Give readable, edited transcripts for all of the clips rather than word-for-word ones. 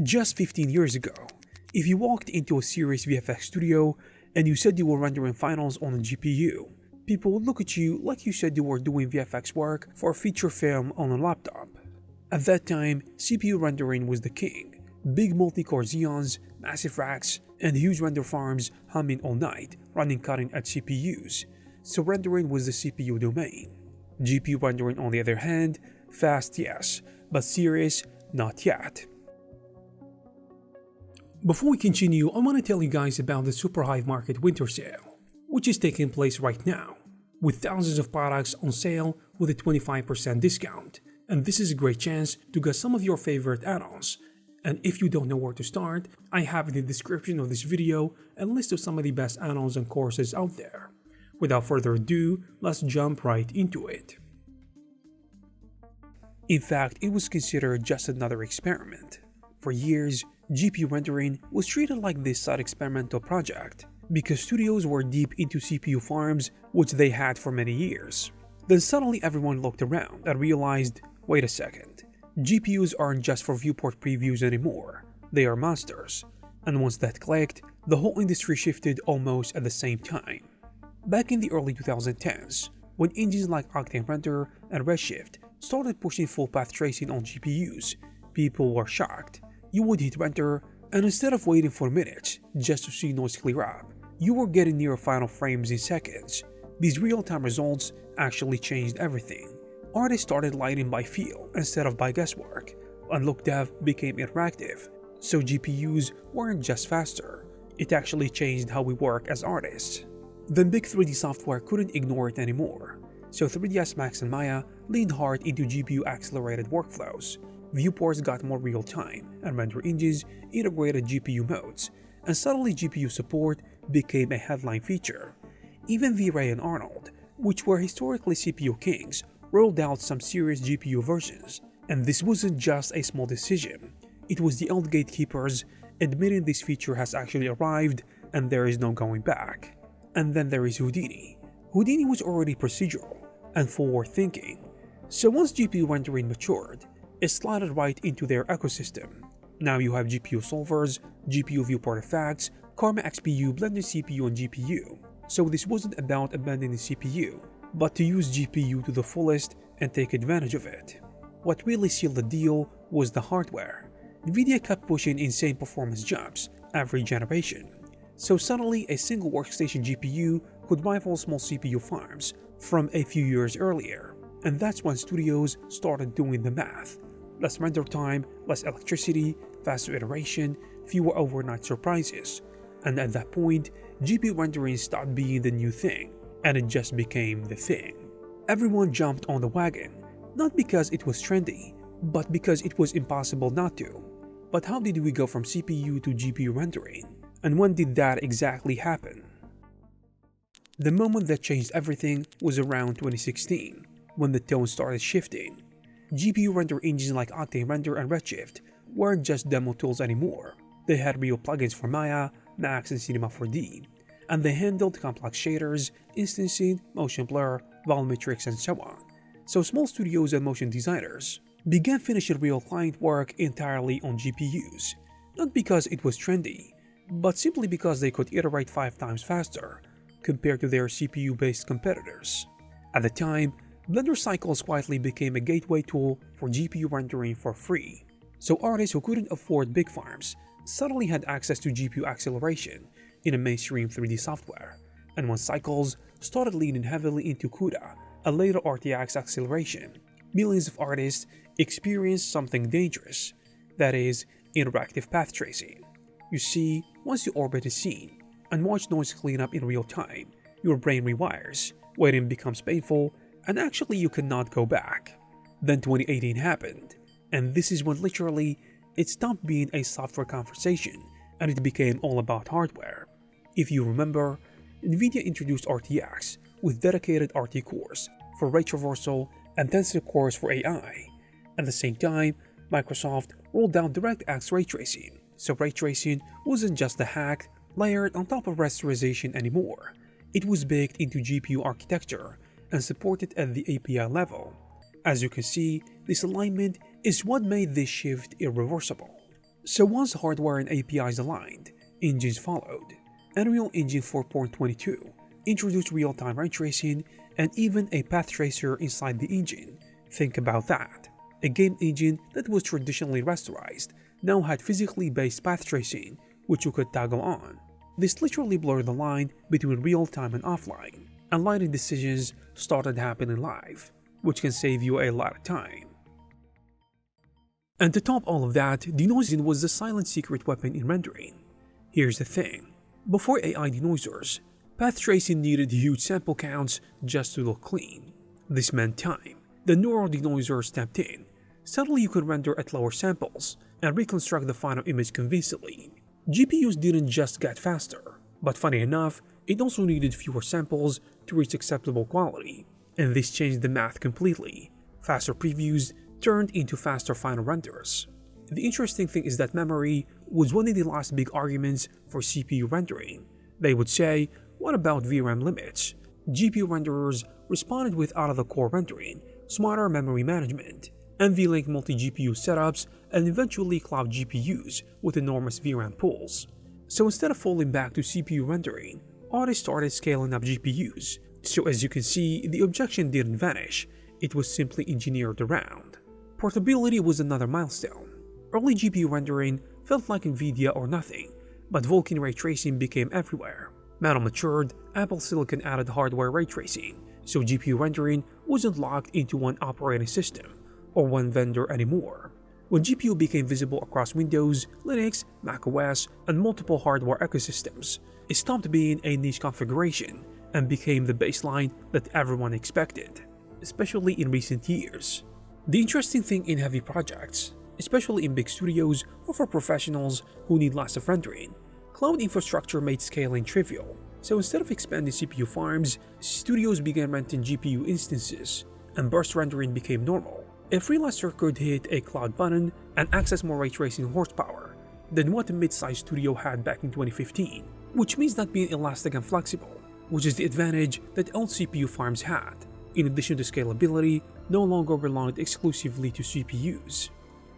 Just 15 years ago, if you walked into a serious VFX studio and you said you were rendering finals on a GPU, people would look at you like you said you were doing VFX work for a feature film on a laptop. At that time, CPU rendering was the king. Big multi-core Xeons, massive racks, and huge render farms humming all night, running cutting-edge CPUs. So rendering was the CPU domain. GPU rendering, on the other hand, fast yes, but serious not yet. Before we continue, I want to tell you guys about the Superhive Market Winter Sale, which is taking place right now, with thousands of products on sale with a 25% discount. And this is a great chance to get some of your favorite add-ons. And if you don't know where to start, I have in the description of this video a list of some of the best add-ons and courses out there. Without further ado, let's jump right into it. In fact, it was considered just another experiment. For years, GPU rendering was treated like this side experimental project because studios were deep into CPU farms, which they had for many years. Then suddenly everyone looked around and realized, wait a second, GPUs aren't just for viewport previews anymore, they are monsters. And once that clicked, the whole industry shifted almost at the same time. Back in the early 2010s, when engines like Octane Render and Redshift started pushing full path tracing on GPUs, people were shocked. You would hit render, and instead of waiting for minutes just to see noise clear up, you were getting near final frames in seconds. These real-time results actually changed everything. Artists started lighting by feel instead of by guesswork, and look dev became interactive. So GPUs weren't just faster, it actually changed how we work as artists. Then big 3D software couldn't ignore it anymore, so 3ds Max and Maya leaned hard into GPU-accelerated workflows. Viewports got more real-time, and render engines integrated GPU modes, and suddenly GPU support became a headline feature. Even V-Ray and Arnold, which were historically CPU kings, rolled out some serious GPU versions. And this wasn't just a small decision, it was the old gatekeepers admitting this feature has actually arrived and there is no going back. And then there is Houdini. Houdini was already procedural and forward-thinking, so once GPU rendering matured, it slotted right into their ecosystem. Now you have GPU solvers, GPU viewport effects, Karma XPU blended CPU and GPU. So this wasn't about abandoning the CPU, but to use GPU to the fullest and take advantage of it. What really sealed the deal was the hardware. Nvidia kept pushing insane performance jumps every generation. So suddenly a single workstation GPU could rival small CPU farms from a few years earlier. And that's when studios started doing the math. Less render time, less electricity, faster iteration, fewer overnight surprises. And at that point, GPU rendering stopped being the new thing, and it just became the thing. Everyone jumped on the wagon, not because it was trendy, but because it was impossible not to. But how did we go from CPU to GPU rendering? And when did that exactly happen? The moment that changed everything was around 2016, when the tone started shifting. GPU render engines like Octane Render and Redshift weren't just demo tools anymore. They had real plugins for Maya, Max, and Cinema 4D, and they handled complex shaders, instancing, motion blur, volumetrics, and so on. So small studios and motion designers began finishing real client work entirely on GPUs, not because it was trendy, but simply because they could iterate 5 times faster compared to their CPU-based competitors. At the time, Blender Cycles quietly became a gateway tool for GPU rendering for free, so artists who couldn't afford big farms suddenly had access to GPU acceleration in a mainstream 3D software. And when Cycles started leaning heavily into CUDA, a later RTX acceleration, millions of artists experienced something dangerous, that is, interactive path tracing. You see, once you orbit a scene and watch noise clean up in real time, your brain rewires, waiting becomes painful, and actually you cannot go back. Then 2018 happened, and this is when literally it stopped being a software conversation and it became all about hardware. If you remember, Nvidia introduced RTX with dedicated RT cores for ray traversal and tensor cores for AI. At the same time, Microsoft rolled out DirectX ray tracing, so ray tracing wasn't just a hack layered on top of rasterization anymore. It was baked into GPU architecture and supported at the API level. As you can see, this alignment is what made this shift irreversible. So once hardware and APIs aligned, engines followed. Unreal Engine 4.22 introduced real-time ray tracing and even a path tracer inside the engine. Think about that. A game engine that was traditionally rasterized now had physically based path tracing, which you could toggle on. This literally blurred the line between real-time and offline, and lighting decisions started happening live, which can save you a lot of time. And to top all of that, denoising was the silent secret weapon in rendering. Here's the thing. Before AI denoisers, path tracing needed huge sample counts just to look clean. This meant time. The neural denoiser stepped in. Suddenly you could render at lower samples and reconstruct the final image convincingly. GPUs didn't just get faster, but funny enough, it also needed fewer samples to reach acceptable quality. And this changed the math completely. Faster previews turned into faster final renders. The interesting thing is that memory was one of the last big arguments for CPU rendering. They would say, what about VRAM limits? GPU renderers responded with out-of-the-core rendering, smarter memory management, NVLink multi-GPU setups, and eventually cloud GPUs with enormous VRAM pools. So instead of falling back to CPU rendering, artists started scaling up GPUs. So as you can see, the objection didn't vanish, it was simply engineered around. Portability was another milestone. Early GPU rendering felt like NVIDIA or nothing, but Vulkan ray tracing became everywhere. Metal matured, Apple Silicon added hardware ray tracing, so GPU rendering wasn't locked into one operating system or one vendor anymore. When GPU became visible across Windows, Linux, macOS, and multiple hardware ecosystems, it stopped being a niche configuration and became the baseline that everyone expected, especially in recent years. The interesting thing in heavy projects, especially in big studios or for professionals who need lots of rendering, cloud infrastructure made scaling trivial. So instead of expanding CPU farms, studios began renting GPU instances, and burst rendering became normal. A freelancer could hit a cloud button and access more ray tracing horsepower than what a mid-sized studio had back in 2015, which means not being elastic and flexible, which is the advantage that old CPU farms had. In addition to scalability, no longer belonged exclusively to CPUs.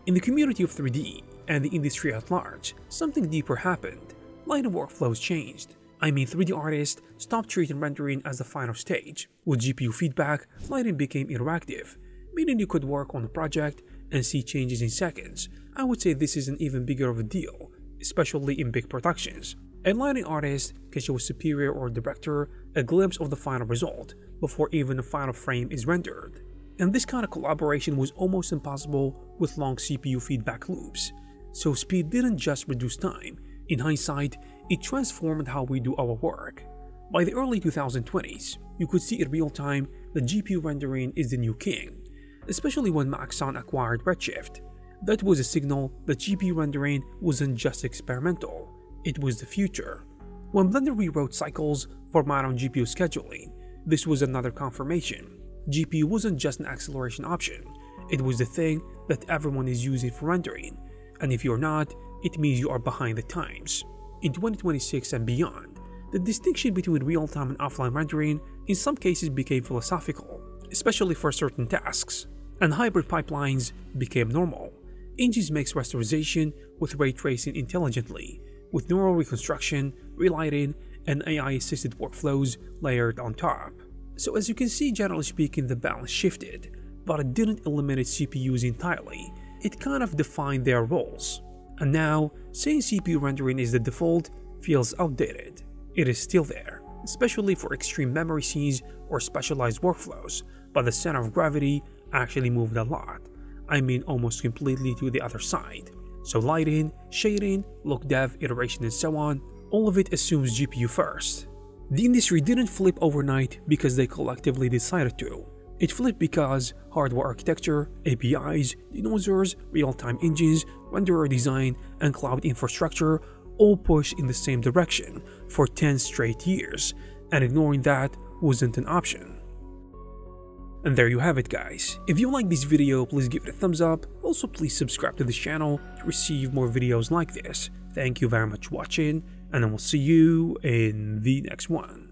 In the community of 3D and the industry at large, something deeper happened. Lighting workflows changed. 3D artists stopped treating rendering as the final stage. With GPU feedback, lighting became interactive, meaning you could work on a project and see changes in seconds. I would say this is an even bigger of a deal, especially in big productions. A lighting artist can show a superior or director a glimpse of the final result before even the final frame is rendered. And this kind of collaboration was almost impossible with long CPU feedback loops. So speed didn't just reduce time. In hindsight, it transformed how we do our work. By the early 2020s, you could see in real time that GPU rendering is the new king, especially when Maxon acquired Redshift. That was a signal that GPU rendering wasn't just experimental, it was the future. When Blender rewrote cycles for modern GPU scheduling, this was another confirmation. GPU wasn't just an acceleration option, it was the thing that everyone is using for rendering, and if you're not, it means you are behind the times. In 2026 and beyond, the distinction between real-time and offline rendering in some cases became philosophical, especially for certain tasks, and hybrid pipelines became normal. Engines makes rasterization with ray tracing intelligently, with neural reconstruction, relighting, and AI-assisted workflows layered on top. So as you can see, generally speaking, the balance shifted, but it didn't eliminate CPUs entirely, it kind of defined their roles. And now, saying CPU rendering is the default feels outdated. It is still there, especially for extreme memory scenes or specialized workflows, but the center of gravity actually moved a lot. Almost completely to the other side. So lighting, shading, look dev, iteration and so on, all of it assumes GPU first. The industry didn't flip overnight because they collectively decided to. It flipped because hardware architecture, APIs, denoisers, real-time engines, renderer design, and cloud infrastructure all pushed in the same direction for 10 straight years, and ignoring that wasn't an option. And there you have it, guys. If you like this video, please give it a thumbs up. Also, please subscribe to this channel to receive more videos like this. Thank you very much for watching, and I will see you in the next one.